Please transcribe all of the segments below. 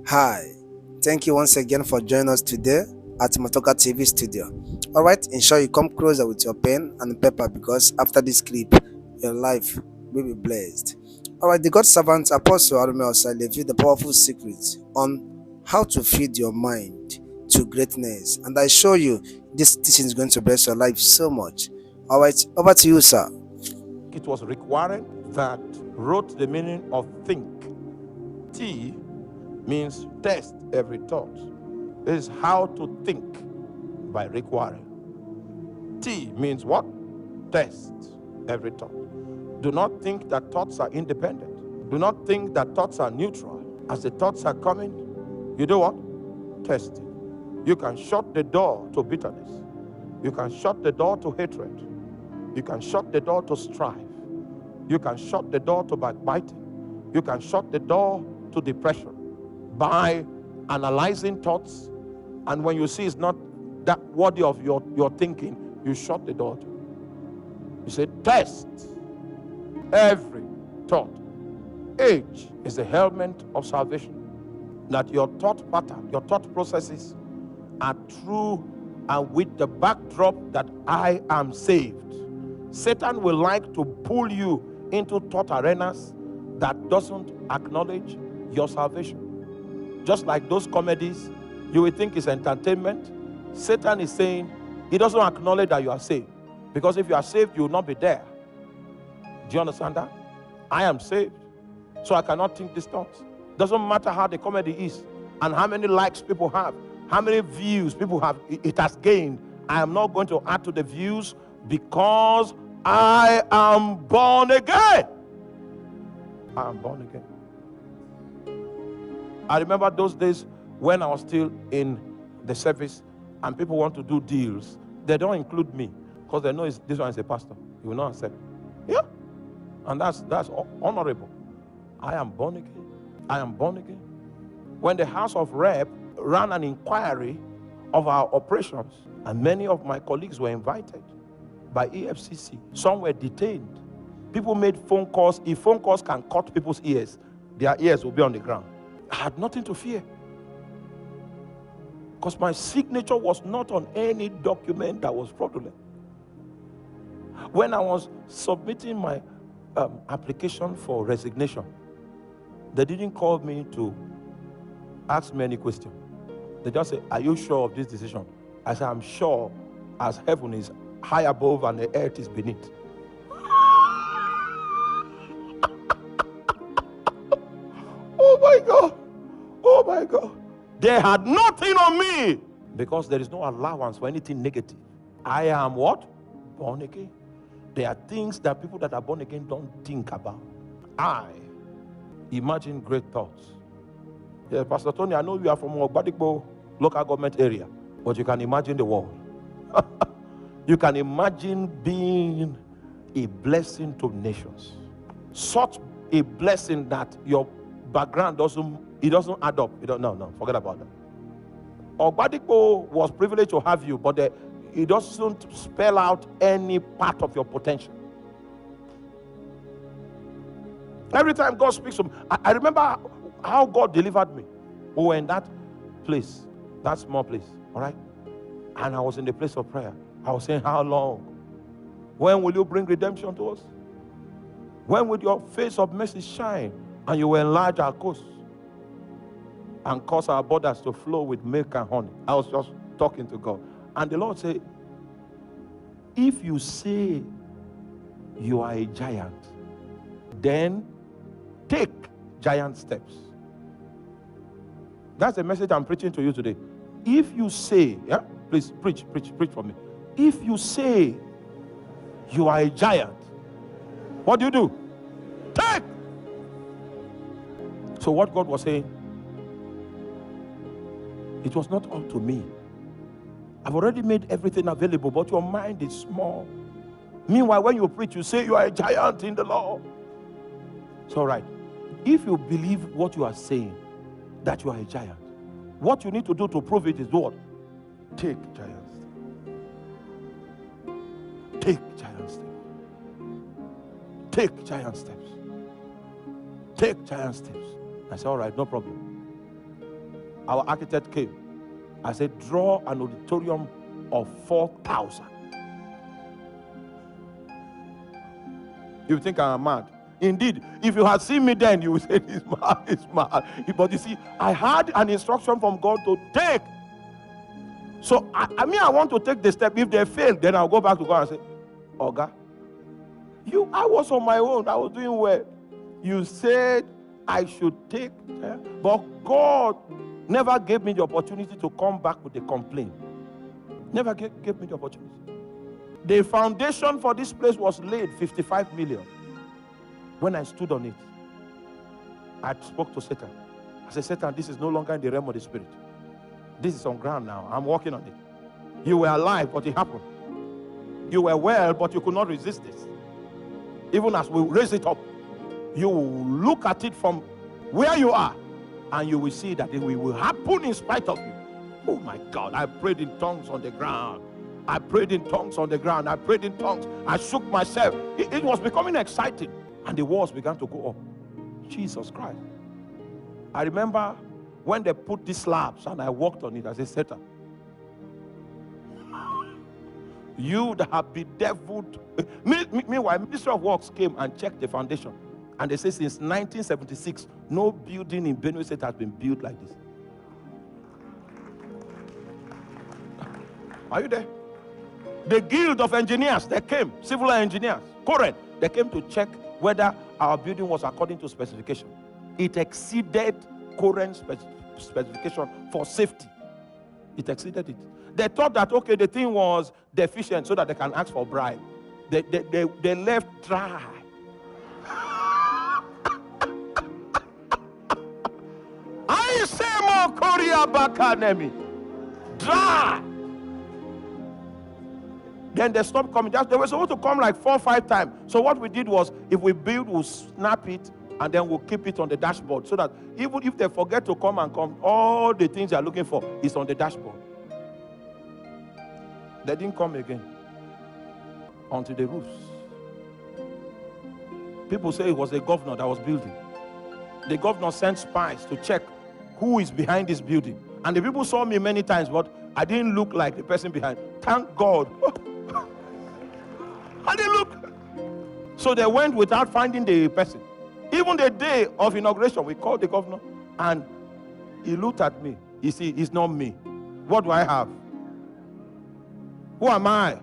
Hi, thank you once again for joining us today at Motoka TV studio. Alright, ensure you come closer with your pen and paper because after this clip, your life will be blessed. Alright, the God servant Apostle Arome Osayi revealed the powerful secrets on how to feed your mind to greatness. And I show you this teaching is going to bless your life so much. Alright, over to you, sir. It was Rick Warren that wrote the meaning of think. T means test every thought. This is How to Think by Rick Warren. T means what? Test every thought. Do not think that thoughts are independent. Do not think that thoughts are neutral. As the thoughts are coming, you do what? Test it. You can shut the door to bitterness. You can shut the door to hatred. You can shut the door to strife. You can shut the door to backbiting. You can shut the door to depression by analyzing thoughts, and when you see it's not that worthy of your thinking, you shut the door to it. You say, test every thought. Age is the helmet of salvation. That your thought pattern, your thought processes are true and with the backdrop that I am saved. Satan will like to pull you into thought arenas that doesn't acknowledge your salvation. Just like those comedies you will think is entertainment, Satan is saying he doesn't acknowledge that you are saved. Because if you are saved, you will not be there. Do you understand that? I am saved, so I cannot think these thoughts. Doesn't matter how the comedy is and how many likes people have, how many views people have, it has gained. I am not going to add to the views because I am born again. I am born again. I remember those days when I was still in the service and people want to do deals. They don't include me because they know this one is a pastor. You will not accept. Yeah. And that's honorable. I am born again. I am born again. When the House of Rep ran an inquiry of our operations, and many of my colleagues were invited by EFCC, some were detained. People made phone calls. If phone calls can cut people's ears, their ears will be on the ground. I had nothing to fear because my signature was not on any document that was fraudulent. When I was submitting my application for resignation, they didn't call me to ask me any question. They just said, are you sure of this decision? I said, I'm sure, as heaven is high above and the earth is beneath. Oh my God. Oh my God. They had nothing on me because there is no allowance for anything negative. I am what? Born again. There are things that people that are born again don't think about. I imagine great thoughts. Yeah, Pastor Tony, I know you are from Ogbadikpo local government area, but you can imagine the world. You can imagine being a blessing to nations. Such a blessing that your background doesn't add up. No, forget about that. Ogbadikpo was privileged to have you, but it doesn't spell out any part of your potential. Every time God speaks to me, I remember how God delivered me. We were in that place, that small place, all right? And I was in the place of prayer. I was saying, how long? When will you bring redemption to us? When will your face of mercy shine and you will enlarge our coast and cause our borders to flow with milk and honey? I was just talking to God. And the Lord said, if you say you are a giant, then take giant steps. That's the message I'm preaching to you today. If you say, yeah, please preach for me. If you say you are a giant, what do? Take. So what God was saying, it was not up to me. I've already made everything available, but your mind is small. Meanwhile, when you preach, you say you are a giant in the Lord. It's all right. If you believe what you are saying, that you are a giant, what you need to do to prove it is what? Take giant steps. Take giant steps. Take giant steps. Take giant steps. I said, all right, no problem. our architect came. I said, draw an auditorium of 4,000. You think I'm mad? Indeed, if you had seen me then, you would say, he's mad, he's mad. But you see, I had an instruction from God to take. So, I want to take the step. If they fail, then I'll go back to God and say, Oga, I was on my own. I was doing well. You said I should take, but God never gave me the opportunity to come back with a complaint. Never gave me the opportunity. The foundation for this place was laid 55 million. When I stood on it, I spoke to Satan. I said, Satan, this is no longer in the realm of the spirit. This is on ground now. I'm working on it. You were alive, but it happened. You were well, but you could not resist this. Even as we raise it up, you will look at it from where you are, and you will see that it will happen in spite of you. Oh my God, I prayed in tongues on the ground. I prayed in tongues on the ground. I prayed in tongues. I shook myself. It was becoming exciting, and the walls began to go up. Jesus Christ. I remember when they put these slabs and I walked on it, I said, Satan, you that have bedeviled. Meanwhile, Ministry of Works came and checked the foundation. And they say since 1976, no building in Benue State has been built like this. Are you there? The Guild of Engineers, they came, civil engineers, current, they came to check whether our building was according to specification. It exceeded current specification for safety. It exceeded it. They thought that, okay, the thing was deficient so that they can ask for bribe. They left dry. I say more Korea Bakanemi. Dry. Then they stopped coming. They were supposed to come like 4 or 5 times. So what we did was, if we build, we'll snap it and then we'll keep it on the dashboard so that even if they forget to come, all the things they're looking for is on the dashboard. They didn't come again onto the roofs. People say it was the governor that was building. The governor sent spies to check who is behind this building. And the people saw me many times, but I didn't look like the person behind. Thank God. I didn't look. So they went without finding the person. Even the day of inauguration, we called the governor and he looked at me. You see, it's not me. What do I have? Who am I?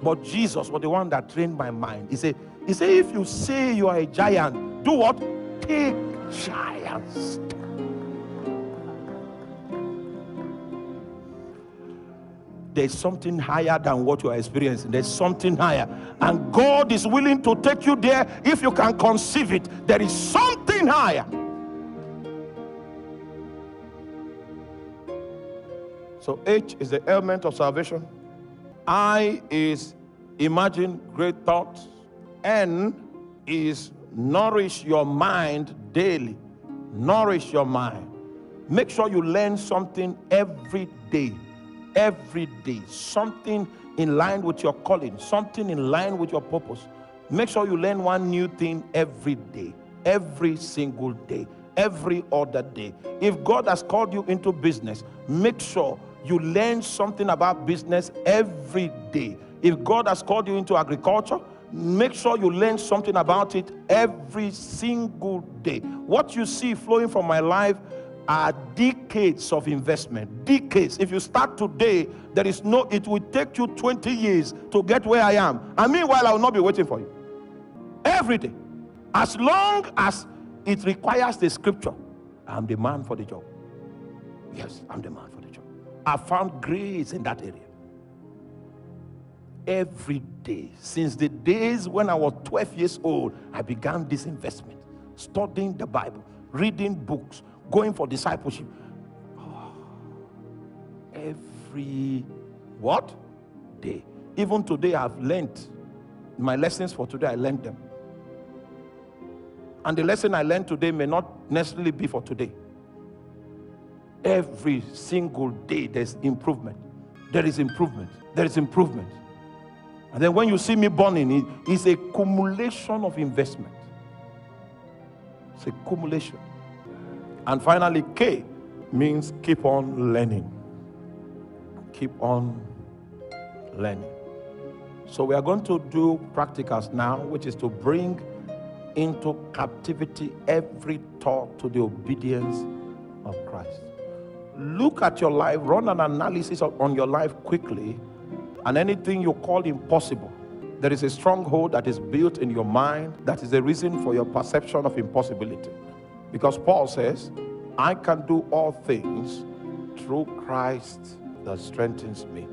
But Jesus was the one that trained my mind. He said, if you say you are a giant, do what? Take giants. There's something higher than what you are experiencing. There's something higher. And God is willing to take you there if you can conceive it. There is something higher. So H is the element of salvation. I is imagine great thoughts. N is nourish your mind daily. Nourish your mind. Make sure you learn something every day. Every day. Something in line with your calling. Something in line with your purpose. Make sure you learn one new thing every day. Every single day. Every other day. If God has called you into business, make sure you learn something about business every day. If God has called you into agriculture, make sure you learn something about it every single day. What you see flowing from my life are decades of investment. Decades. If you start today, it will take you 20 years to get where I am. And meanwhile, I will not be waiting for you. Every day. As long as it requires the scripture, I'm the man for the job. Yes, I'm the man for the job. I found grace in that area. Every day, since the days when I was 12 years old, I began this investment. Studying the Bible, reading books, going for discipleship. Every what? Day. Even today, I've learned my lessons for today. I learned them. And the lesson I learned today may not necessarily be for today. Every single day, there's improvement. There is improvement. There is improvement. And then when you see me burning, it's a cumulation of investment. It's a cumulation. And finally, K means keep on learning. Keep on learning. So we are going to do practicals now, which is to bring into captivity every thought to the obedience of Christ. Look at your life, run an analysis on your life quickly, and anything you call impossible, there is a stronghold that is built in your mind that is the reason for your perception of impossibility. Because Paul says, I can do all things through Christ that strengthens me.